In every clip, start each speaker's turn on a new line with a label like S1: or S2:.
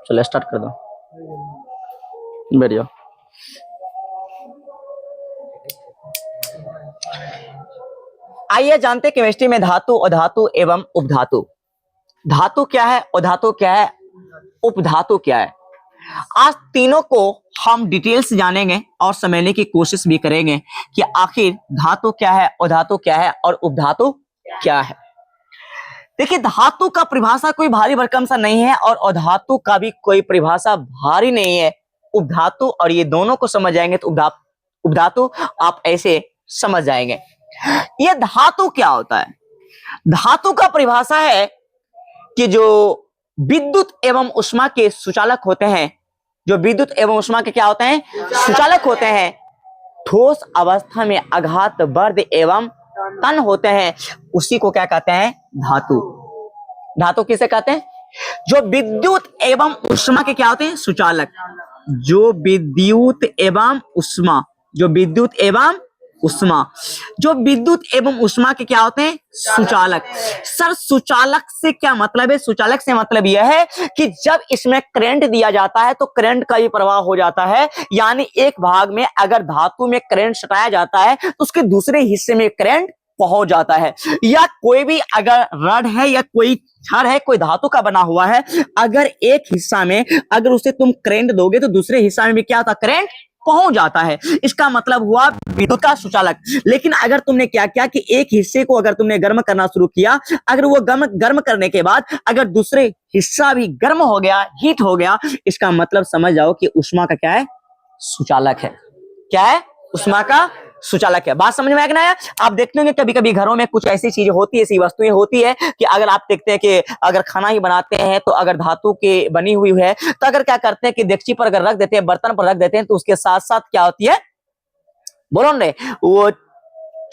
S1: चलो स्टार्ट कर दो। बढ़िया। आइए जानते हैं केमिस्ट्री में धातु, अधातु एवं उपधातु। धातु क्या है, अधातु क्या है, उपधातु क्या है। आज तीनों को हम डिटेल से जानेंगे और समझने की कोशिश भी करेंगे कि आखिर धातु क्या है, अधातु क्या है और उपधातु क्या है। देखिए, धातु का परिभाषा कोई भारी भरकम सा नहीं है और अधातु का भी कोई परिभाषा भारी नहीं है। उपधातु और ये दोनों को समझ जाएंगे तो उपधातु आप ऐसे समझ जाएंगे। ये धातु क्या होता है। धातु का परिभाषा है कि जो विद्युत एवं ऊष्मा के सुचालक होते हैं, जो विद्युत एवं ऊष्मा के क्या होते हैं, सुचालक होते हैं, ठोस अवस्था में आघात वर्ध एवं तन होते हैं, उसी को क्या कहते हैं, धातु। धातु किसे कहते हैं, जो विद्युत एवं ऊष्मा के क्या होते हैं, सुचालक। जो विद्युत एवं ऊष्मा, जो विद्युत एवं ऊष्मा, जो विद्युत एवं ऊष्मा के क्या होते हैं, सुचालक। सर सुचालक से क्या मतलब है, सुचालक से मतलब यह है कि जब इसमें करंट दिया जाता है तो करंट का भी प्रवाह हो जाता है। यानी एक भाग में अगर धातु में करंट सटाया जाता है तो उसके दूसरे हिस्से में करंट पहुंच जाता है। या कोई भी अगर रड है या कोई छड़ है, कोई धातु का बना हुआ है, अगर एक हिस्सा में अगर उसे तुम करंट दोगे तो दूसरे हिस्सा में भी क्या होता, करंट पहुंच जाता है। इसका मतलब हुआ विद्युत का सुचालक। लेकिन अगर तुमने क्या किया कि एक हिस्से को अगर तुमने गर्म करना शुरू किया, अगर वो गर्म करने के बाद अगर दूसरे हिस्सा भी गर्म हो गया, हीट हो गया, इसका मतलब समझ जाओ कि ऊष्मा का क्या है, सुचालक है। क्या है, ऊष्मा का सुचालक है। बात समझ में आ गया। आप देखते होंगे कभी कभी घरों में कुछ ऐसी चीजें होती है, ऐसी वस्तुएं होती है कि अगर आप देखते हैं कि अगर खाना ही बनाते हैं तो अगर धातु के बनी हुई है तो अगर क्या करते हैं कि डेगची पर अगर रख देते हैं, बर्तन पर रख देते हैं, तो उसके साथ साथ क्या होती है, बोलो ने, वो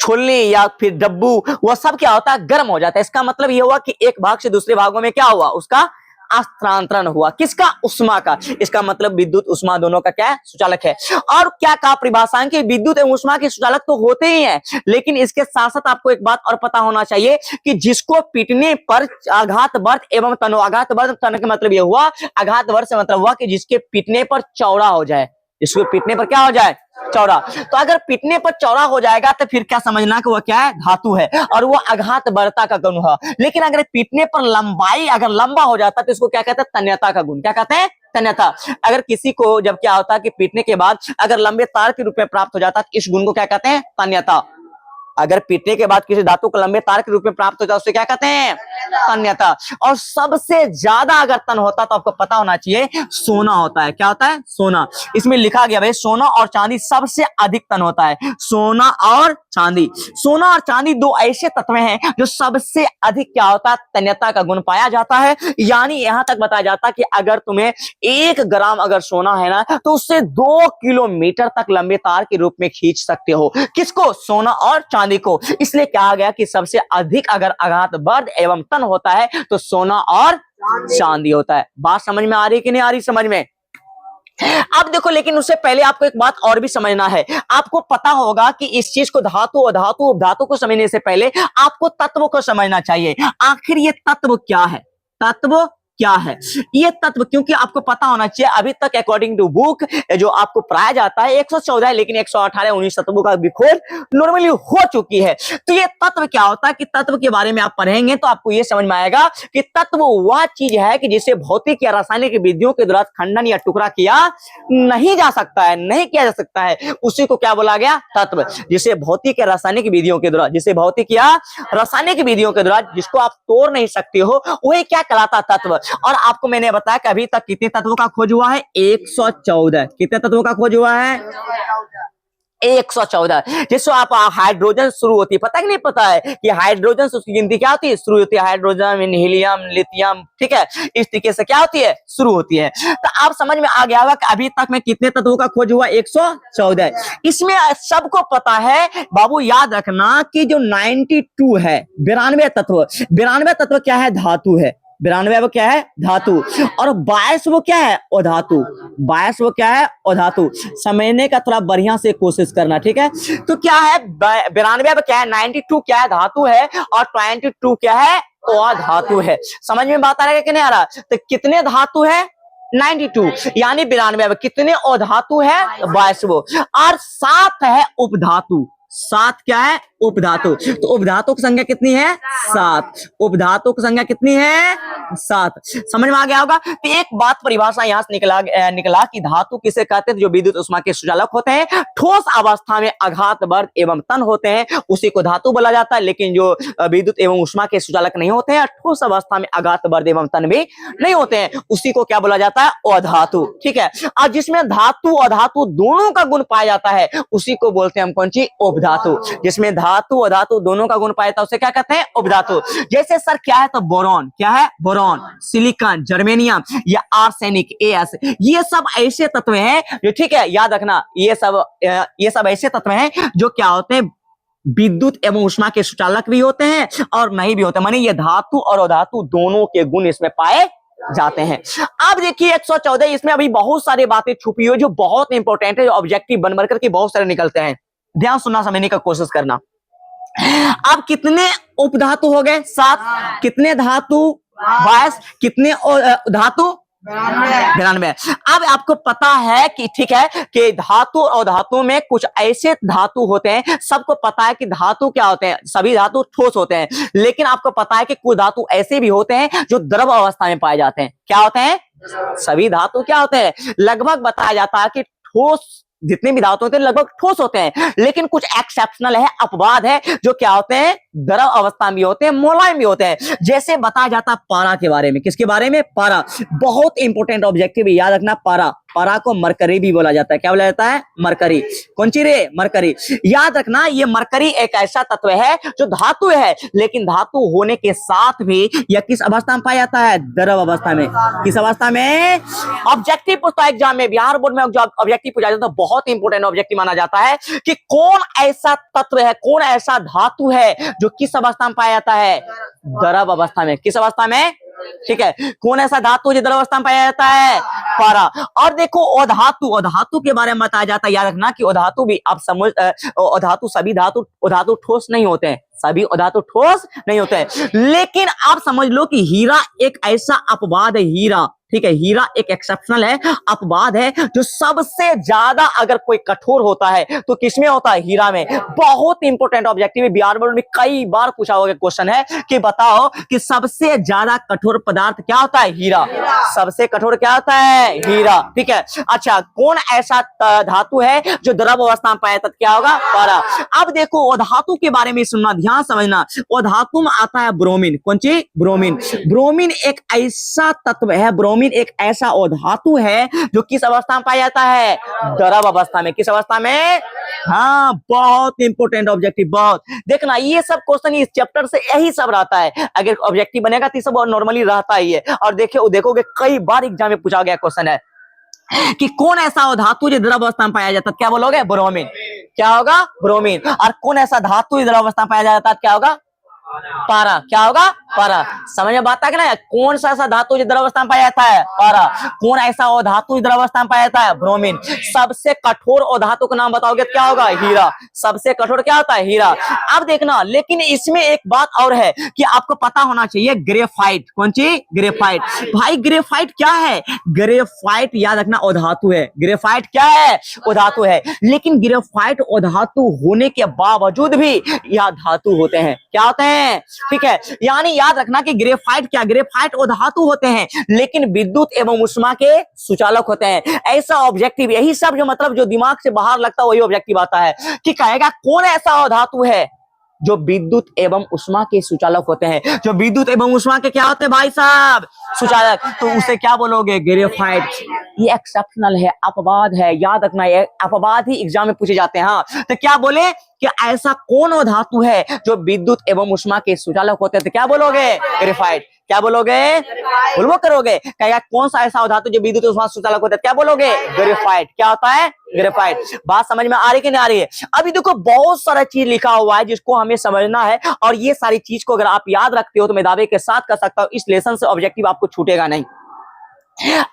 S1: छोलनी या फिर डब्बू, वो सब क्या होता है, गर्म हो जाता है। इसका मतलब ये हुआ कि एक भाग से दूसरे भागों में क्या हुआ, उसका स्थानांतरण हुआ। किसका, ऊष्मा का। इसका मतलब विद्युत ऊष्मा दोनों का क्या है, सुचालक है। और क्या कहा परिभाषा कि विद्युत एवं ऊष्मा के सुचालक तो होते ही हैं, लेकिन इसके साथ साथ आपको एक बात और पता होना चाहिए कि जिसको पीटने पर आघात वर्ध एवं तनो, आघात वर्ध तन का मतलब यह हुआ, आघात वर्ध से मतलब हुआ कि जिसके पीटने पर चौड़ा हो जाए, इसको पीटने पर क्या हो जाए, चौड़ा। तो अगर पीटने पर चौड़ा हो जाएगा तो फिर क्या समझना कि वह क्या है, धातु है और वो आघात बर्ता का गुण है। लेकिन अगर पीटने पर लंबाई अगर लंबा हो जाता तो इसको क्या कहते हैं, तन्यता का गुण। क्या कहते हैं, तन्यता। अगर किसी को जब क्या होता है कि पीटने के बाद अगर लंबे तार के रूप में प्राप्त हो जाता तो इस गुण को क्या कहते हैं, तन्यता। अगर पीटने के बाद किसी धातु को लंबे तार के रूप में प्राप्त होता है उसे क्या कहते हैं, तन्यता। और सबसे ज्यादा अगर तन होता तो आपको पता होना चाहिए सोना होता है। क्या होता है, सोना। इसमें लिखा गया भाई सोना और चांदी सबसे अधिक तन होता है। सोना और चांदी, सोना और चांदी दो ऐसे तत्व हैं जो सबसे अधिक क्या होता है, तन्यता का गुण पाया जाता है। यानी यहां तक बताया जाता है कि अगर तुम्हें 1 ग्राम अगर सोना है ना तो उससे 2 किलोमीटर तक लंबे तार के रूप में खींच सकते हो। किसको, सोना और चांदी को। इसलिए कहा गया कि सबसे अधिक अगर आघात वर्ध एवं तन होता है तो सोना और चांदी होता है। बात समझ में आ रही कि नहीं आ रही, समझ में। अब देखो, लेकिन उससे पहले आपको एक बात और भी समझना है। आपको पता होगा कि इस चीज को धातु, अधातु, उपधातु को समझने से पहले आपको तत्व को समझना चाहिए। आखिर ये तत्व क्या है, तत्व क्या है ये तत्व, क्योंकि आपको पता होना चाहिए। अभी तक अकॉर्डिंग टू बुक जो आपको पढ़ाया जाता है 114 है, लेकिन 118 19 तत्वों का भी खोज नॉर्मली हो चुकी है। तो ये तत्व क्या होता है कि तत्व के बारे में आप पढ़ेंगे तो आपको ये समझ में आएगा कि तत्व वह चीज है कि जिसे भौतिक या रासायनिक विधियों के द्वारा खंडन या टुकड़ा किया नहीं जा सकता है, नहीं किया जा सकता है, उसी को क्या बोला गया, तत्व। जिसे भौतिक या रासायनिक विधियों के द्वारा, जिसे भौतिक या रासायनिक विधियों के द्वारा जिसको आप तोड़ नहीं सकते हो, वही क्या कहलाता, तत्व। और आपको मैंने बताया कि अभी तक कितने तत्वों का खोज हुआ है, 114। कितने तत्वों का खोज हुआ है, 114। जिससे आप हाइड्रोजन शुरू होती है, पता कि नहीं पता है कि हाइड्रोजन से उसकी गिनती क्या होती है, शुरू होती है। हाइड्रोजन, हीलियम, लिथियम, ठीक है, इस तरीके से क्या होती है, शुरू होती है। तो आप समझ में आ गया होगा कि अभी तक में कितने तत्वों का खोज हुआ, 114। इसमें सबको पता है बाबू, याद रखना कि जो 92 है, 92 तत्व, 92 तत्व क्या है, धातु है। 92 वो क्या है, धातु। और 22 वो क्या है, अधातु। 22 वो क्या है, अधातु। समझने का थोड़ा बढ़िया से कोशिश करना, ठीक है। तो क्या है, 92 क्या है, 92 क्या है, धातु है, और 22 क्या है, अधातु है। समझ में बात आ रहा है कि नहीं आ रहा। तो कितने धातु है, 92, यानी 92। अब कितने अधातु है? 22। और 7 है उपधातु। 7 क्या है? उपधातु। तो उपधातु की संख्या कितनी है? 7। उपधातु की संख्या कितनी है? 7। समझ में आ गया होगा। तो एक बात परिभाषा यहां से निकला कि धातु किसे कहते हैं? जो विद्युत ऊष्मा के सुचालक होते हैं, ठोस अवस्था में आघात वर्ग एवं तन होते हैं उसी को धातु बोला जाता है। लेकिन जो विद्युत एवं ऊष्मा के सुचालक नहीं होते हैं, ठोस अवस्था में आघात वर्ग एवं तन भी नहीं होते हैं, उसी को क्या बोला जाता है? अधातु। ठीक है। और जिसमें धातु अधातु दोनों का गुण पाया जाता है उसी को बोलते हैं हम कौन सी? उपधातु। जिसमें धातु अधातु दोनों का गुण पाया जाता है उसे क्या कहते हैं? उपधातु। जैसे सर क्या है? तो बोरॉन। क्या है? बोरॉन, सिलिकॉन, जर्मेनियम या आर्सेनिक, एस, ये सब ऐसे तत्व हैं जो, ठीक है, याद रखना, ये सब ऐसे तत्व हैं जो क्या होते हैं? विद्युत एवं ऊष्मा के सुचालक भी होते हैं और नहीं भी होते, माने ये धातु और अधातु दोनों के गुण इसमें पाए जाते हैं। अब देखिए 114, इसमें अभी बहुत सारी बातें छुपी हुई जो बहुत इंपॉर्टेंट है, जो ऑब्जेक्टिव बन करके बहुत सारे निकलते हैं। ध्यान सुनना, समझने का कोशिश करना। अब कितने उपधातु हो गए? 7। कितने धातु? 22। कितने धातु? 92। अब आपको पता है कि, ठीक है, कि धातु और धातु में कुछ ऐसे धातु होते हैं, सबको पता है कि धातु क्या होते हैं, सभी धातु ठोस होते हैं, लेकिन आपको पता है कि कुछ धातु ऐसे भी होते हैं जो द्रव अवस्था में पाए जाते हैं। क्या होते हैं? सभी धातु क्या होते हैं? लगभग बताया जाता है कि ठोस जितने भी धातु होते हैं लगभग ठोस होते हैं, लेकिन कुछ एक्सेप्शनल है, अपवाद है, जो क्या होते हैं? द्रव अवस्था में होते हैं, मोलायम भी होते हैं। जैसे बताया जाता है पारा के बारे में। किसके बारे में? पारा। बहुत इंपॉर्टेंट ऑब्जेक्टिव, याद रखना। पारा, पारा को मरकरी भी बोला जाता है। क्या बोला जाता है? मरकरी। कौन सी रे? मरकरी। याद रखना, ये मरकरी एक ऐसा तत्व है जो धातु है, लेकिन धातु होने के साथ भी यह किस अवस्था में पाया जाता है? द्रव अवस्था में। किस अवस्था में? ऑब्जेक्टिव पूछता है एग्जाम में, बिहार बोर्ड में ऑब्जेक्टिव पूछा जाता है, बहुत इंपॉर्टेंट ऑब्जेक्टिव माना जाता है कि कौन ऐसा तत्व है, कौन ऐसा धातु है जो किस अवस्था में पाया जाता है? द्रव अवस्था में। किस अवस्था में? ठीक है। कौन ऐसा धातु जो द्रव अवस्था में पाया जाता है? पारा। और देखो अधातु, अधातु के बारे में बताया जाता है, याद रखना कि अधातु भी आप समझ, अधातु सभी धातु अधातु ठोस नहीं होते हैं, सभी अधातु ठोस नहीं होते हैं, लेकिन आप समझ लो कि हीरा एक ऐसा अपवाद है। हीरा, ठीक है, हीरा एक एक्सेप्शनल है, अपवाद है, जो सबसे ज्यादा अगर कोई कठोर होता है तो किसमें होता है? हीरा में। बहुत इंपॉर्टेंट ऑब्जेक्टिव है, बिहार बोर्ड में कई बार पूछा हुआ क्वेश्चन है कि बताओ कि सबसे ज्यादा कठोर पदार्थ क्या होता है? हीरा। सबसे कठोर क्या होता है? हीरा। ठीक है। अच्छा, कौन ऐसा धातु है जो द्रव अवस्था में पाया जाता है? क्या होगा? पारा। अब देखो अधातु के बारे में सुनना, ध्यान समझना। अधातु में आता है ब्रोमीन। कौन सी? ब्रोमीन। ब्रोमीन एक ऐसा तत्व है, ब्रोमीन एक ऐसा अधातु है जो किस अवस्था में पाया जाता है? द्रव अवस्था में। किस अवस्था में? हाँ, बहुत इंपॉर्टेंट ऑब्जेक्टिव, बहुत। देखना ये सब क्वेश्चन इस चैप्टर से यही सब रहता है, अगर ऑब्जेक्टिव बनेगा तो सब नॉर्मली रहता ही है। और देखोगे कई बार एग्जाम में पूछा गया क्वेश्चन है कि कौन ऐसा धातु जो द्रव अवस्था में पाया जाता है? क्या बोलोगे? ब्रोमीन। क्या होगा? ब्रोमीन। और कौन ऐसा धातु जो द्रव अवस्था में पाया जाता है? क्या होगा? पारा। क्या होगा? पारा। समझ में आता है कि ना? कौन सा ऐसा धातु जो द्रव अवस्था में पाया जाता है? पारा। कौन ऐसा धातु जो द्रव अवस्था में पाया जाता है? ब्रोमीन। सबसे कठोर धातु का नाम बताओगे तो क्या होगा? हीरा। सबसे कठोर क्या होता है? हीरा। अब देखना, लेकिन इसमें एक बात और है कि आपको पता होना चाहिए, ग्रेफाइट। कौन सी? ग्रेफाइट। भाई ग्रेफाइट क्या है? ग्रेफाइट याद रखना अधातु है। ग्रेफाइट क्या है? अधातु है। लेकिन ग्रेफाइट अधातु होने के बावजूद भी यह धातु होते हैं। क्या होते हैं? ठीक है। यानी याद रखना कि ग्रेफाइट क्या? ग्रेफाइट अधातु होते हैं, लेकिन विद्युत एवं ऊष्मा के सुचालक होते हैं। ऐसा ऑब्जेक्टिव, यही सब जो मतलब जो दिमाग से बाहर लगता है वही ऑब्जेक्टिव आता है कि कहेगा कौन ऐसा धातु है जो विद्युत एवं ऊष्मा के सुचालक होते हैं। जो विद्युत एवं ऊष्मा के क्या होते हैं भाई साहब? सुचालक। तो उसे क्या बोलोगे? ग्रेफाइट। ये एक्सेप्शनल है, अपवाद है, याद रखना, ये अपवाद ही एग्जाम में पूछे जाते हैं। हाँ, तो क्या बोले कि ऐसा कौन धातु है जो विद्युत एवं ऊष्मा के सुचालक होते हैं? तो क्या बोलोगे? ग्रेफाइट। क्या बोलोगे? बोलबो करोगे। कहेगा कौन सा ऐसा धातु जो विद्युत ऊष्मा सुचालक होता है? क्या बोलोगे? ग्रेफाइट। क्या होता है? ग्रेफाइट। बात समझ में आ रही कि नहीं आ रही है? अभी देखो बहुत सारा चीज लिखा हुआ है जिसको हमें समझना है, और ये सारी चीज को अगर आप याद रखते हो तो मैं दावे के साथ कर सकता हूं इस लेसन से ऑब्जेक्टिव आपको छूटेगा नहीं।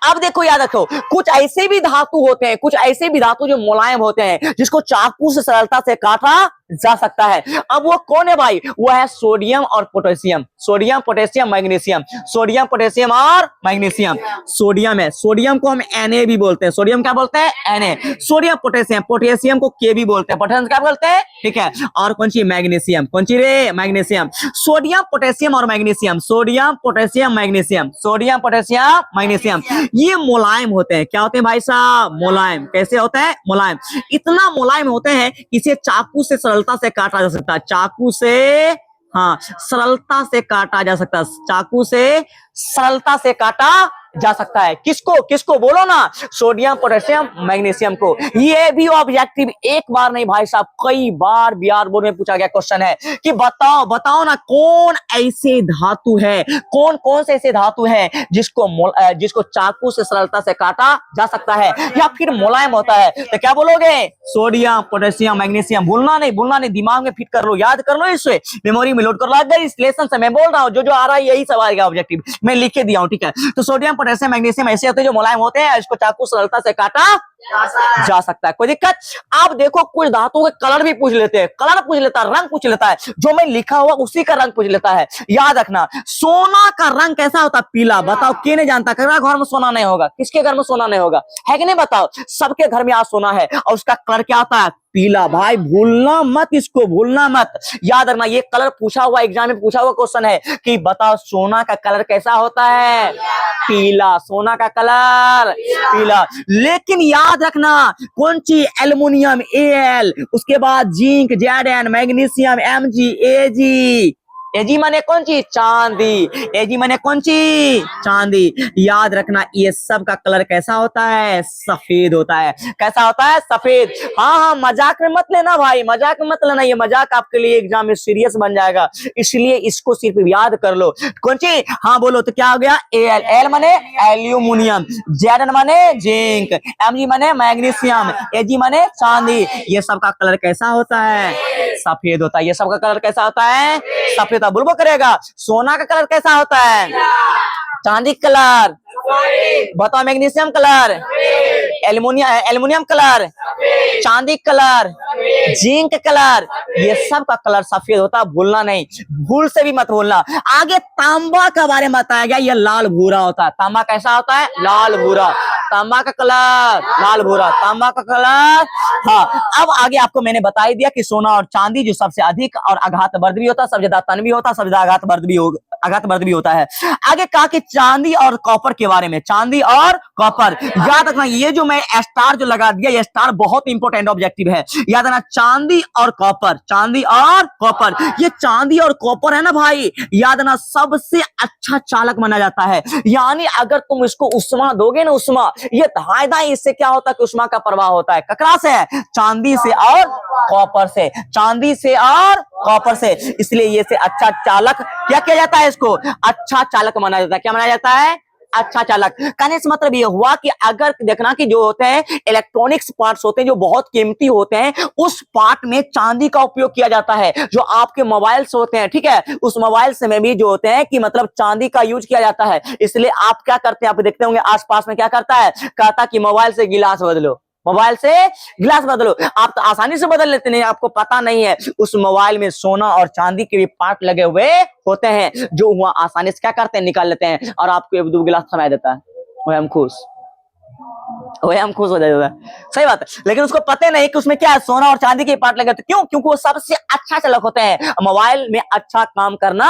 S1: अब देखो याद रखो, कुछ ऐसे भी धातु होते हैं, कुछ ऐसे भी धातु जो मुलायम होते हैं, जिसको चाकू से सरलता से काटा जा सकता है। अब वो कौन है भाई? वो है सोडियम और potassium, sodium potassium magnesium, sodium potassium और मैग्नीशियम। सोडियम है, सोडियम को हम Na भी बोलते हैं, सोडियम क्या बोलते हैं? Na। सोडियम पोटेशियम, पोटेशियम को K भी बोलते हैं, पोटेशियम क्या बोलते हैं? ठीक है। और कौन सी? मैग्नीशियम। कौन सी रे? मैग्नीशियम। सोडियम पोटेशियम और magnesium, sodium potassium magnesium, sodium potassium magnesium, ये मुलायम होते हैं। क्या होते हैं भाई साहब? मुलायम। कैसे होते हैं? मुलायम। इतना मुलायम होते हैं इसे चाकू से सरलता से काटा जा सकता है, चाकू से, हाँ, सरलता से काटा जा सकता है, चाकू से सरलता से काटा जा सकता है। किसको? किसको बोलो ना? सोडियम पोटेशियम मैग्नीशियम को। ये भी ऑब्जेक्टिव एक बार नहीं भाई साहब, कई बार बिहार बोर्ड में पूछा गया क्वेश्चन है कि बताओ बताओ ना कौन ऐसे धातु है, कौन कौन से ऐसे धातु है जिसको चाकू से सरलता से काटा जा सकता है या फिर मुलायम होता है। तो क्या बोलोगे? Sodium potassium magnesium. भूलना नहीं, भूलना नहीं, दिमाग में फिट कर लो, याद कर लो, इससे मेमोरी में लोड कर लो। अगर इस लेसन से मैं बोल रहा हूँ जो आ रहा है यही सब आएगा ऑब्जेक्टिव, मैं लिख के दिया हूँ, ठीक है। तो सोडियम पोटेशियम मैग्नीशियम ऐसे होते हैं जो मुलायम होते हैं, इसको चाकू सरलता से काटा जा सकता है। कोई दिक्कत? आप देखो कुछ धातुओं के कलर भी पूछ लेते हैं, कलर पूछ लेता है, रंग पूछ लेता है, जो मैं लिखा हुआ उसी का रंग पूछ लेता है। याद रखना, सोना का रंग कैसा होता है? पीला। बताओ के नहीं जानता? करा घर में सोना नहीं होगा? किसके घर में सोना नहीं होगा? है कि नहीं? बताओ। सबके घर में आज सोना है और उसका कलर क्या होता है? पीला। भाई भूलना मत, इसको भूलना मत, याद रखना। ये कलर पूछा हुआ, एग्जाम में पूछा हुआ क्वेश्चन है कि बताओ सोना का कलर कैसा होता है? पीला। सोना का कलर पीला। लेकिन याद रखना कौन सी? एल्युमिनियम Al, उसके बाद zinc Zn, magnesium Mg, Ag। एजी माने कौन सी? चांदी। एजी माने कौन सी? चांदी। याद रखना ये सब का कलर कैसा होता है? सफेद होता है। कैसा होता है? सफेद। हाँ हाँ, मजाक में मत लेना भाई, मजाक में मत लेना, ये मजाक आपके लिए एग्जाम में सीरियस बन जाएगा, इसलिए इसको सिर्फ याद कर लो। कौन सी? हाँ बोलो तो क्या हो गया? Al। Al माने एल्यूमिनियम, Zn माने जिंक, Mg माने मैग्नीशियम, Ag माने चांदी। ये सब का कलर कैसा होता है? सफेद होता है। ये सब का कलर कैसा होता है? सफेद। बुलबुल करेगा। सोना का कलर कैसा होता है? चांदी कलर। बताओ। मैग्नीशियम कलर, एल्युमिनियम कलर, चांदी कलर, जिंक कलर, ये सब का कलर सफेद होता है। भूलना नहीं, भूल से भी मत भूलना। आगे तांबा के बारे में बताया गया, ये लाल भूरा होता है। तांबा कैसा होता है? लाल भूरा। तांबा का कलर लाल भूरा, तांबा का कलर। हाँ, अब आगे आपको मैंने बता ही दिया कि सोना और चांदी जो सबसे अधिक और आघातवर्ध भी होता है, सबसे ज्यादा तन भी होता है, सबसे ज्यादा आघातवर्ध भी होता है। आगे कहा कि चांदी और कॉपर के बारे में, चांदी और कॉपर। याद रखना ये जो मैं स्टार जो लगा दिया, ये स्टार बहुत इंपॉर्टेंट ऑब्जेक्टिव है। याद रखना चांदी और कॉपर, चांदी और कॉपर। ये चांदी और कॉपर है ना भाई, याद रखना सबसे अच्छा चालक माना जाता है। यानी अगर तुम इसको उष्मा दोगे ना, उष्मा, ये फायदा इससे क्या होता है कि उष्मा का प्रवाह होता है। ककरा से? चांदी से और कॉपर से, चांदी से और कॉपर से। इसलिए ये से अच्छा चालक क्या किया जाता है? इसको अच्छा चालक माना जाता है। क्या माना जाता है? अच्छा चालक। कहने से मतलब ये हुआ कि अगर देखना कि जो होते हैं इलेक्ट्रॉनिक्स पार्ट्स होते हैं जो बहुत कीमती होते हैं, उस पार्ट में चांदी का उपयोग किया जाता है। जो आपके मोबाइल्स होते हैं, ठीक है, उस मोबाइल में भी जो होते हैं कि मतलब चांदी का यूज किया जाता है। इसलिए आप क्या करते हैं? आप देखते होंगे आसपास में क्या करता है, कहता कि मोबाइल से गिलास बदलो, मोबाइल से गिलास बदलो। आप तो आसानी से बदल लेते हैं, आपको पता नहीं है उस मोबाइल में सोना और चांदी के भी पार्ट लगे हुए होते हैं, जो हुआ आसानी से क्या करते हैं? निकाल लेते हैं और आपको एक दो गिलास थमा देता है, वही हम खुश हो जाता है। सही बात है। लेकिन उसको पता नहीं कि उसमें क्या है, सोना और चांदी के पार्ट लगे होते। क्यों? क्योंकि वो सबसे अच्छा चालक होते हैं। मोबाइल में अच्छा काम करना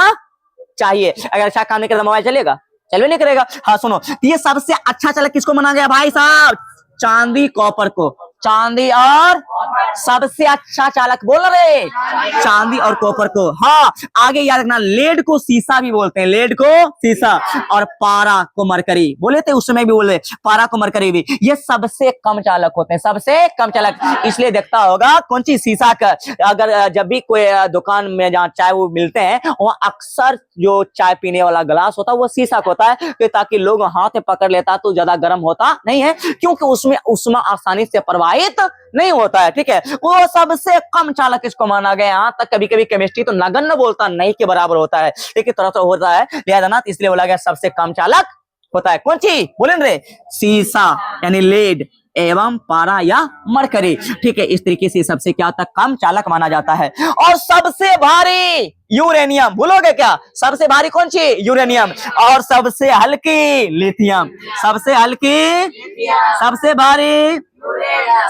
S1: चाहिए, अगर अच्छा काम नहीं करेगा मोबाइल चलेगा? चलवे नहीं करेगा। हाँ सुनो, ये सबसे अच्छा चालक किसको माना गया भाई साहब? चांदी कॉपर को। चांदी और सबसे अच्छा चालक बोल रहे, चांदी और कॉपर को। हाँ, आगे याद रखना लेड को सीसा भी बोलते हैं, लेड को सीसा, और पारा को मरकरी बोले थे, उस समय भी बोले पारा को मरकरी भी। ये सबसे कम चालक होते हैं, सबसे कम चालक। इसलिए देखता होगा कौन सी शीशा का, अगर जब भी कोई दुकान में जहाँ चाय वो मिलते हैं, वहाँ अक्सर जो चाय पीने वाला गिलास होता है वो शीशा का होता है, ताकि लोग हाथ में पकड़ लेता तो ज्यादा गर्म होता नहीं है, क्योंकि उसमें उष्मा आसानी से प्रवाहित नहीं होता है। ठीक है, वो सबसे कम चालक इसको माना गया। यहाँ तक कभी कभी केमिस्ट्री तो नगण्य बोलता नहीं के बराबर होता है, लेकिन थोड़ा सा होता है, लिहाजा ना इसलिए बोला गया सबसे कम चालक होता है। कौन सी बोले रे? शीशा यानी लेड। एवं पारा या मरकरी। ठीक है, इस तरीके से सबसे क्या होता है, कम चालक माना जाता है। और सबसे भारी यूरेनियम, भूलोगे क्या? सबसे भारी कौन सी? यूरेनियम। और सबसे हल्की लिथियम। सबसे हल्की, सबसे भारी,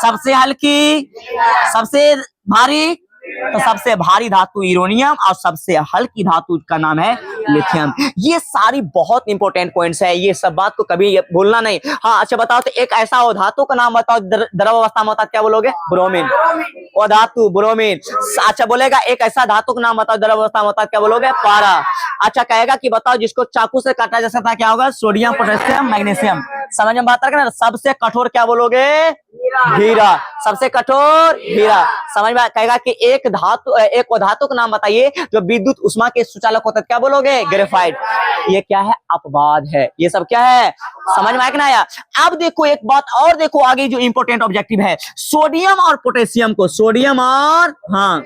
S1: सबसे हल्की, सबसे भारी, तो सबसे भारी धातु यूरेनियम और सबसे हल्की धातु का नाम है लिथियम। ये सारी बहुत इंपॉर्टेंट पॉइंट्स है, ये सब बात को कभी भूलना नहीं। हाँ अच्छा बताओ, तो एक ऐसा धातु का नाम बताओ द्रव अवस्था में होता है, क्या बोलोगे? ब्रोमीन। वो धातु ब्रोमीन। अच्छा बोलेगा एक ऐसा धातु का नाम बताओ द्रव अवस्था में होता है, क्या बोलोगे? पारा। अच्छा कहेगा कि बताओ जिसको चाकू से काटा जा सकता है, क्या होगा? Sodium, potassium, magnesium. समझ में बात है ना? सबसे कठोर क्या बोलोगे? हीरा। सबसे कठोर हीरा। समझ में कहेगा कि एक धातु, एक धातु का नाम बताइए जो विद्युत उष्मा के सुचालक होता है, क्या बोलोगे? ग्रेफाइट। ये क्या है? अपवाद है। ये सब क्या है? समझ में आया कि ना आया? अब देखो एक बात और, देखो आगे जो इंपॉर्टेंट ऑब्जेक्टिव है, सोडियम और पोटेशियम को, सोडियम और, हाँ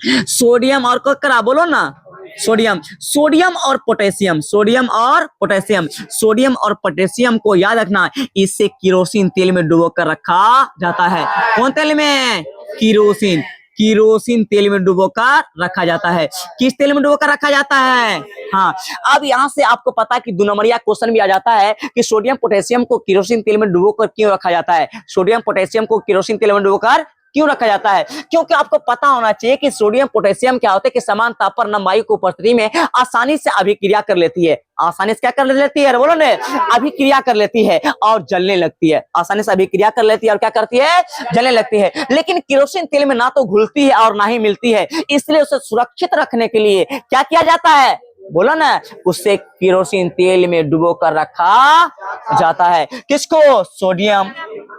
S1: सोडियम और को करा बोलो ना, सोडियम, सोडियम और पोटेशियम, सोडियम और पोटेशियम, सोडियम और पोटेशियम को याद रखना, इससे किरोसिन तेल में डुबो कर रखा जाता है। कौन तेल में? किरोसिन। किरोसिन तेल में डुबोकर रखा जाता है। किस तेल में डुबोकर रखा जाता है? हाँ। अब यहाँ से आपको पता है कि 2 नंबरिया क्वेश्चन भी आ जाता है कि सोडियम पोटेशियम को किरोसिन तेल में डुबोकर क्यों रखा जाता है? सोडियम पोटेशियम को किरोसिन तेल में डुबोकर क्यों रखा जाता है? क्योंकि आपको पता होना चाहिए कि सोडियम पोटेशियम क्या होते हैं कि समान ताप पर नम वायु को उपस्थिति में आसानी से अभिक्रिया कर लेती है। आसानी से क्या कर लेती है? बोलो ने, अभिक्रिया कर लेती है और जलने लगती है। आसानी से अभिक्रिया कर लेती है और क्या करती है? जलने लगती है। लेकिन किरोसिन तेल में ना तो घुलती है और ना ही मिलती है, इसलिए उसे सुरक्षित रखने के लिए क्या किया जाता है? बोलो ना, उससे किरोसिन तेल में डुबो कर रखा जाता है। किसको? सोडियम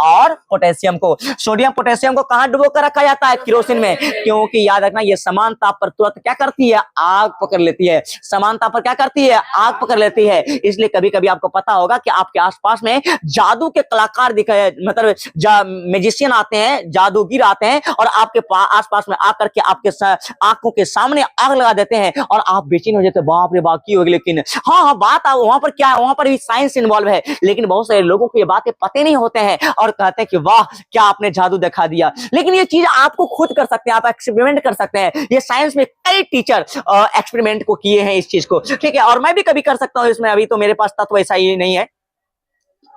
S1: और पोटेशियम को। सोडियम पोटेशियम को कहां डुबो कर रखा जाता है? किरोसिन में। क्योंकि याद रखना ये समान ताप पर तुरंत क्या करती है? आग पकड़ लेती है। समान ताप पर क्या करती है? आग पकड़ लेती है। इसलिए कभी कभी आपको पता होगा कि आपके आसपास में जादू के कलाकार दिखे, मतलब मैजिशियन आते हैं, जादूगर आते हैं और आपके आसपास में आकर के आपके आंखों के सामने आग लगा देते हैं और आप बेचैन हो जाते, बाप रे बाप की होगी। लेकिन हाँ बात वहां पर क्या, वहां पर भी साइंस इन्वॉल्व है, लेकिन बहुत सारे लोगों को ये बातें पते नहीं होते हैं और कहते हैं कि वाह क्या आपने जादू दिखा दिया। लेकिन ये चीज आपको खुद कर सकते हैं, आप एक्सपेरिमेंट कर सकते हैं। ये साइंस में कई टीचर एक्सपेरिमेंट को किए हैं इस चीज को, ठीक है, और मैं भी कभी कर सकता हूँ इसमें। अभी तो मेरे पास तत्व ऐसा ही नहीं है,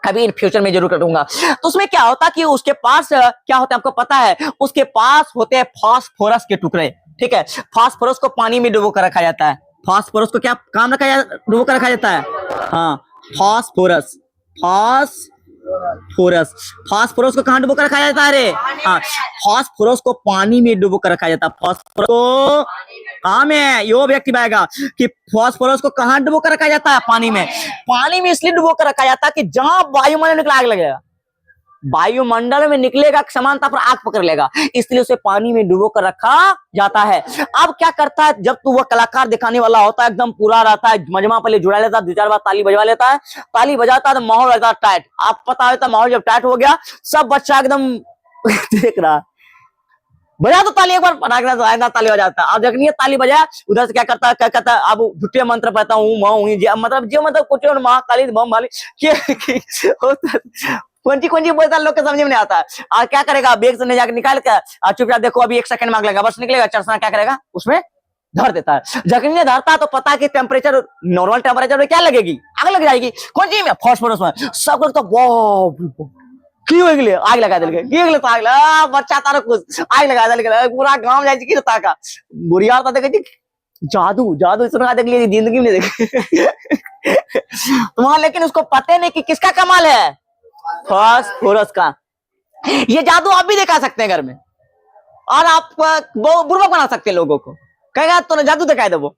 S1: कभी इन फ्यूचर में जरूर करूंगा। तो उसमें क्या होता कि उसके पास क्या होता है आपको पता है? उसके पास होते हैं फास्फोरस के टुकड़े, ठीक है। फास्फोरस को पानी में डुबो कर रखा जाता है। फास्फोरस को क्या काम डुबो कर रखा जाता है? हाँ फास्फोरस, फास्फोरस, फास्फोरस को कहां डुबो कर रखा जाता है? अरे हाँ, फास्फोरस को पानी में डुबो कर रखा जाता है। फास्फोरस को कहां में? यो व्यक्ति आएगा कि फास्फोरस को कहां डुबो कर रखा जाता है? पानी में। पानी में इसलिए डुबो कर रखा जाता है कि जहां वायुमंडल निकला आग लगेगा, वायुमंडल में निकलेगा समानता पर आग पकड़ लेगा, इसलिए उसे पानी में डुबो कर रखा जाता है। अब क्या करता है, जब तू वह कलाकार दिखाने वाला होता है, एकदम पूरा रहता है, मजमा पहले जुड़ा लेता है, 2-4 बार ताली बजवा लेता है, ताली बजाता है तो माहौल रहता है टाइट। आप पता होता है माहौल जब टाइट हो गया, सब बच्चा एकदम देख रहा, बजा तो ताली, एक बार पटाखा ताली बजाता है। अब देखनी है ताली बजाया, उधर से क्या करता है, क्या कहता है, अब झूठे मंत्र पढ़ता हूँ, मतलब जो मतलब कुछ महाकाली बम वाली कौन सी बोलता है, लोग के समझ में नहीं आता है। और क्या करेगा, बैग से नहीं जाकर निकाल कर चुपचाप देखो अभी 1 सेकंड मांग लेगा, बस निकलेगा चरसना, क्या करेगा उसमें धर देता है। जखनी धरता तो पता कि टेम्परेचर, नॉर्मल टेम्परेचर में क्या लगेगी? आग लग जाएगी। कौन सी में? फास्फोरस में। सब लोग तो आग लगा दिल तो आग लगा, बच्चा तारा कुछ आग लगा दिल, पूरा गाँव जाए कि का बुढ़िया देखे जादू, जादू सुना देख ली, जिंदगी में देखे तुम्हारा। लेकिन उसको पता नहीं कि किसका कमाल है, फास्फोरस का। ये जादू आप भी दिखा सकते हैं घर में और आप बुर्बक बना सकते हैं लोगों को। कहेगा तूने जादू दिखाई दे, वो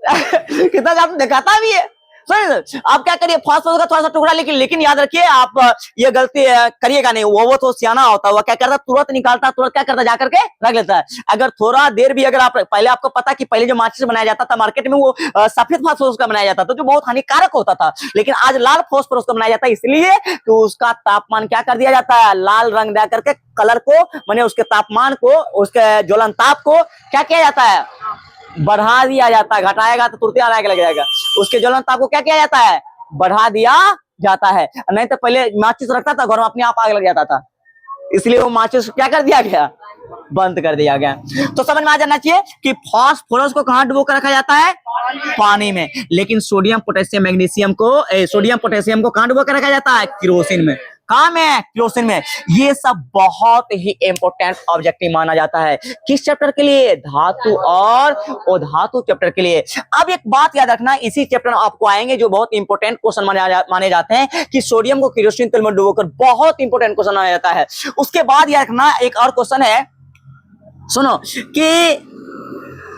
S1: कितना जादू दिखाता भी है। आप क्या करिए, फास्फोरस का थोड़ा सा टुकड़ा, लेकिन याद रखिए आप ये गलती करिएगा नहीं। वो तो सियाना होता है, क्या करता, तुरंत निकालता, तुरंत क्या करता, जाकर के रख लेता है। अगर थोड़ा देर भी अगर आप पहले, आपको पता कि पहले जो माचिस बनाया जाता था मार्केट में, वो सफेद फास्फोरस का बनाया जाता था, जो बहुत हानिकारक होता था। लेकिन आज लाल फास्फोरस का बनाया जाता है, इसलिए तो उसका तापमान क्या कर दिया जाता है, लाल रंग दे करके कलर को, माने उसके तापमान को, उसके ज्वलन ताप को क्या किया जाता है, बढ़ा दिया जाता है। घटाएगा तो तुरंत आग लग जाएगा। उसके ज्वलन ताप को क्या किया जाता है, बढ़ा दिया जाता है। नहीं तो पहले माचिस रखता था घर में, अपने आप आग लग जाता था, इसलिए वो माचिस क्या कर दिया गया, बंद कर दिया गया। तो समझ में आ जाना चाहिए कि फास्फोरस को कहां डुबो कर रखा जाता है, पानी में। लेकिन सोडियम पोटेशियम मैग्नीशियम को सोडियम पोटेशियम को कहां डुबो कर रखा जाता है, केरोसिन में। कहां में, केरोसिन में। ये सब बहुत ही इंपॉर्टेंट ऑब्जेक्टिव माना जाता है। किस चैप्टर के लिए, धातु और अधातु चैप्टर के लिए। अब एक बात याद रखना, इसी चैप्टर में आपको आएंगे जो बहुत इंपॉर्टेंट क्वेश्चन माने जाते हैं कि सोडियम को केरोसिन तेल में डुबोकर, बहुत इंपॉर्टेंट क्वेश्चन माना जाता है। उसके बाद याद रखना एक और क्वेश्चन है, सुनो, कि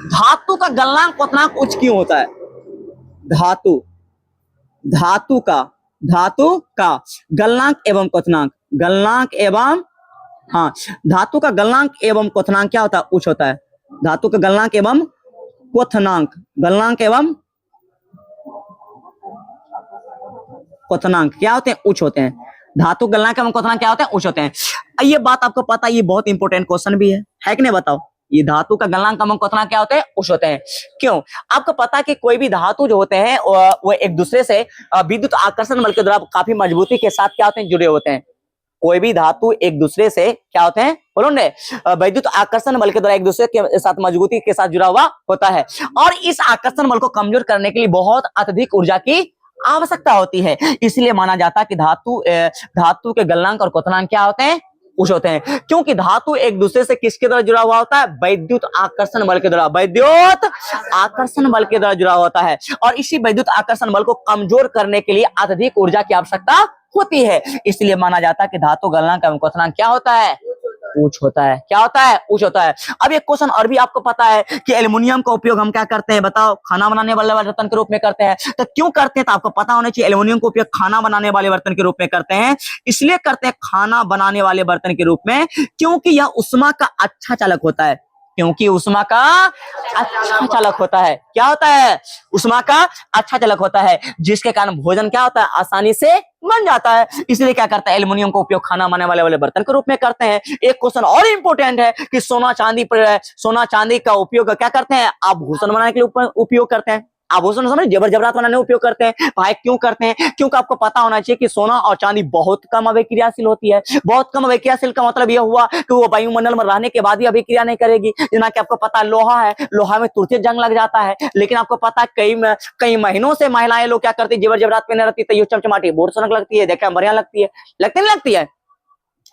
S1: धातु का गलनांक क्वथनांक उच्च क्यों होता है। धातु का गलनांक एवं क्वथनांक, गलनांक एवं, हाँ, धातु का गलनांक एवं क्वथनांक क्या होता है, उच्च होता है। धातु का गलनांक एवं क्वथनांक, गलनांक एवं क्वथनांक क्या होते हैं, उच्च होते हैं। धातु गलनांक एवं क्वथनांक क्या होते हैं, उच्च होते हैं। ये बात आपको पता है, ये बहुत इंपॉर्टेंट क्वेश्चन भी है कि नहीं, बताओ। ये धातु का गलनांक एवं क्वथनांक क्या होते हैं, उच्च होते हैं। क्यों, आपको पता है कि कोई भी धातु जो होते हैं वो एक दूसरे से विद्युत आकर्षण बल के द्वारा काफी मजबूती के साथ क्या होते हैं, जुड़े होते हैं। कोई भी धातु एक दूसरे से क्या होते हैं, बोलो ने, विद्युत आकर्षण बल के द्वारा एक दूसरे के साथ मजबूती के साथ जुड़ा हुआ होता है। और इस आकर्षण बल को कमजोर करने के लिए बहुत अत्यधिक ऊर्जा की आवश्यकता होती है। इसलिए माना जाता है कि धातु के गलनांक और क्वथनांक क्या होते हैं, उच्च होते हैं। क्योंकि धातु एक दूसरे से किसके द्वारा जुड़ा हुआ होता है, विद्युत आकर्षण बल के द्वारा, विद्युत आकर्षण बल के द्वारा जुड़ा होता है। और इसी विद्युत आकर्षण बल को कमजोर करने के लिए अत्यधिक ऊर्जा की आवश्यकता होती है। इसलिए माना जाता है कि धातु गलनांक एवं क्वथनांक क्या होता है, उच्च होता है। क्या होता है, उच्च होता है। अब एक क्वेश्चन और भी आपको पता है कि एल्युमिनियम का उपयोग हम क्या करते हैं, बताओ, खाना बनाने वाले बर्तन के रूप में करते हैं। तो क्यों करते हैं, तो आपको पता होना चाहिए। एल्युमिनियम का उपयोग खाना बनाने वाले बर्तन के रूप में करते हैं। इसलिए करते हैं खाना बनाने वाले बर्तन के रूप में क्योंकि यह उष्मा का अच्छा चालक होता है। क्योंकि उष्मा का अच्छा चालक होता है। क्या होता है, उष्मा का अच्छा चालक होता है, जिसके कारण भोजन क्या होता है, आसानी से बन जाता है। इसलिए क्या करता है, एल्युमिनियम का उपयोग खाना बनाने वाले बर्तन के रूप में करते हैं। एक क्वेश्चन और इंपॉर्टेंट है कि सोना चांदी का उपयोग क्या करते हैं, आभूषण बनाने के लिए उपयोग करते हैं। आभूषण समझ, जेवर जेवरात बनाने में उपयोग करते हैं। भाई क्यों करते हैं, क्योंकि आपको पता होना चाहिए कि सोना और चांदी बहुत कम अभिक्रियाशील होती है। बहुत कम अभिक्रियाशील का मतलब यह हुआ कि वो वायुमंडल में रहने के बाद ही अभिक्रिया नहीं करेगी। जना कि आपको पता है लोहा है, लोहा में तुरंत जंग लग जाता है। लेकिन आपको पता है कई महीनों से महिलाएं लोग क्या करती है, जेवर जेवरात पहने रहती है, तो चमचमाटी बहुत सनक लगती है, देखने में बढ़िया लगती है, लगती नहीं लगती है।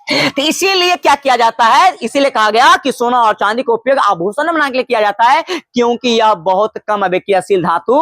S1: तो इसीलिए क्या किया जाता है, इसीलिए कहा गया कि सोना और चांदी का उपयोग आभूषण बनाने के लिए किया जाता है, क्योंकि यह बहुत कम अभिक्रियाशील धातु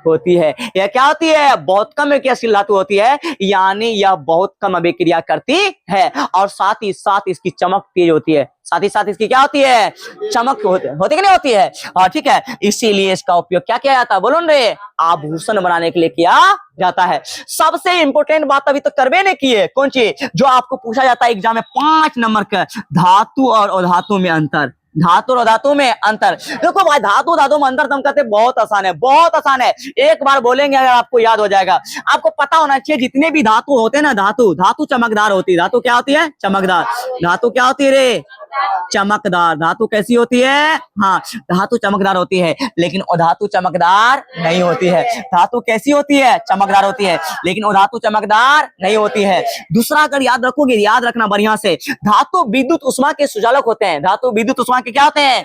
S1: होती है। यह क्या होती है, बहुत कम अभिक्रियाशील धातु होती है, यानी यह बहुत कम अभिक्रिया करती है। और साथ ही साथ इसकी चमक तेज होती है। साथ ही साथ इसकी क्या होती है, चमक होती कि नहीं होती है। और ठीक है, इसीलिए इसका उपयोग क्या किया जाता है, बोलो रे, आभूषण बनाने के लिए किया जाता है। सबसे इंपॉर्टेंट बात अभी तो करवे नहीं की है, कौन सी, जो आपको पूछा जाता है एग्जाम में 5 नंबर का, धातु और अधातु में अंतर। धातु और धातु में अंतर। देखो भाई, धातु धातु में अंतर तुम कहते बहुत आसान है, बहुत आसान है। एक बार बोलेंगे अगर आपको याद हो जाएगा। आपको पता होना चाहिए जितने भी धातु होते हैं ना, धातु चमकदार होती है। धातु क्या होती है, चमकदार। धातु क्या होती है रे, चमकदार। धातु कैसी होती है, हाँ, धातु चमकदार होती है, लेकिन अधातु चमकदार नहीं होती है। धातु कैसी होती है, चमकदार होती है, लेकिन अधातु चमकदार नहीं होती है। दूसरा अगर याद रखोगे, याद रखना बढ़िया से, धातु विद्युत उष्मा के सुचालक होते हैं। धातु विद्युत उष्मा के क्या होते हैं,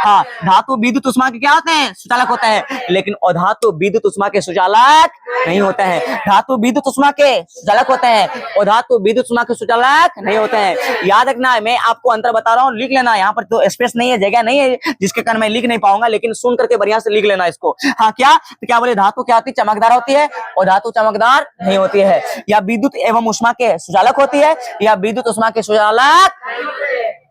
S1: हाँ, धातु विद्युत उष्मा के क्या होते हैं, सुचालक होते हैं, लेकिन अधातु विद्युत उष्मा के सुचालक नहीं होते हैं। धातु विद्युत उष्मा के सुचालक होते हैं, अधातु विद्युत उष्मा के सुचालक नहीं होते हैं। याद रखना, मैं आपको अंतर बता रहा हूँ, लिख लेना। यहाँ पर तो स्पेस नहीं है, जगह नहीं है, जिसके कारण मैं लिख नहीं पाऊंगा, लेकिन सुन करके बढ़िया से लिख लेना इसको। हाँ, क्या तो क्या बोले, धातु क्या होती है, चमकदार होती है, और धातु चमकदार नहीं होती है। या विद्युत एवं उष्मा के सुचालक होती है, या विद्युत उष्मा के सुचालक,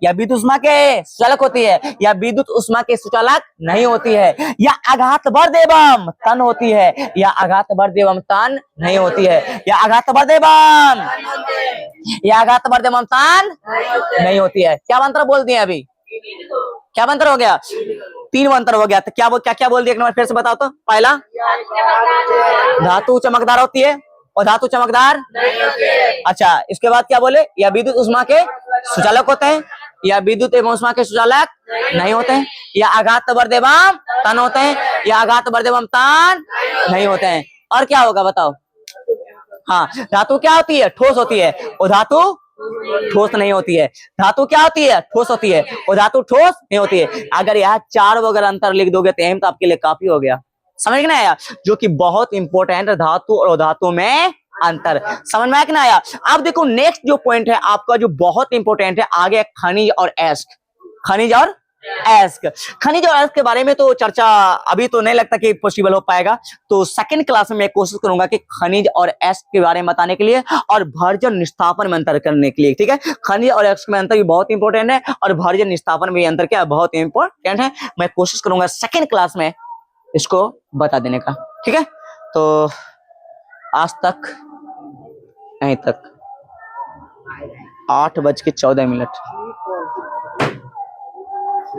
S1: या विद्युत उष्मा के सुचालक होती है, या विद्युत उष्मा के सुचालक नहीं होती है। या आघात वर्ध एवं तन होती है, या आघात वर्ध एवं तन नहीं होती है। या आघात वर्ध एवं, या आघात वर्ध एवं तन नहीं होती है। क्या मंत्र बोल दिए अभी, क्या मंत्र हो गया, 3 मंत्र हो गया। तो क्या बोल दिया, एक नंबर फिर से बताओ तो। पहला, धातु चमकदार होती है और धातु चमकदार नहीं होती है। अच्छा, इसके बाद क्या बोले, या विद्युत उष्मा के सुचालक होते हैं, या विद्युत एवं उष्मा के सुचालक नहीं होते हैं, या आघात वर्ध एवं तन होते हैं, या आघात वर्ध एवं तन नहीं होते हैं। और क्या होगा बताओ, हाँ, धातु क्या होती है? ठोस होती है। और धातु ठोस नहीं होती है। धातु क्या होती है? ठोस होती है। और धातु ठोस नहीं होती है। अगर यहाँ 4 वगैरह अंतर लिख दोगे तो एम तो आपके लिए काफी हो गया। समझ में ना आया? जो कि बहुत इंपॉर्टेंट है, धातु और धातु में अंतर। समझ में आया कि ना आया? अब देखो नेक्स्ट जो पॉइंट है आपका जो बहुत इंपॉर्टेंट है, आगे खनिज और एस्क। खनिज और एस्क, खनिज और एस्क के बारे में तो चर्चा अभी तो नहीं लगता कि पॉसिबल हो पाएगा। तो सेकंड क्लास में मैं कोशिश करूंगा कि खनिज और एस्क के बारे में बताने के लिए और भर्जन निष्ठापन में अंतर करने के लिए। ठीक है, खनिज और एस्क में अंतर भी बहुत इंपॉर्टेंट है और भर्जन निष्ठापन में अंतर क्या है? बहुत इंपॉर्टेंट है। मैं कोशिश करूंगा सेकंड क्लास में इसको बता देने का। ठीक है, तो आज तक यहीं तक 8:14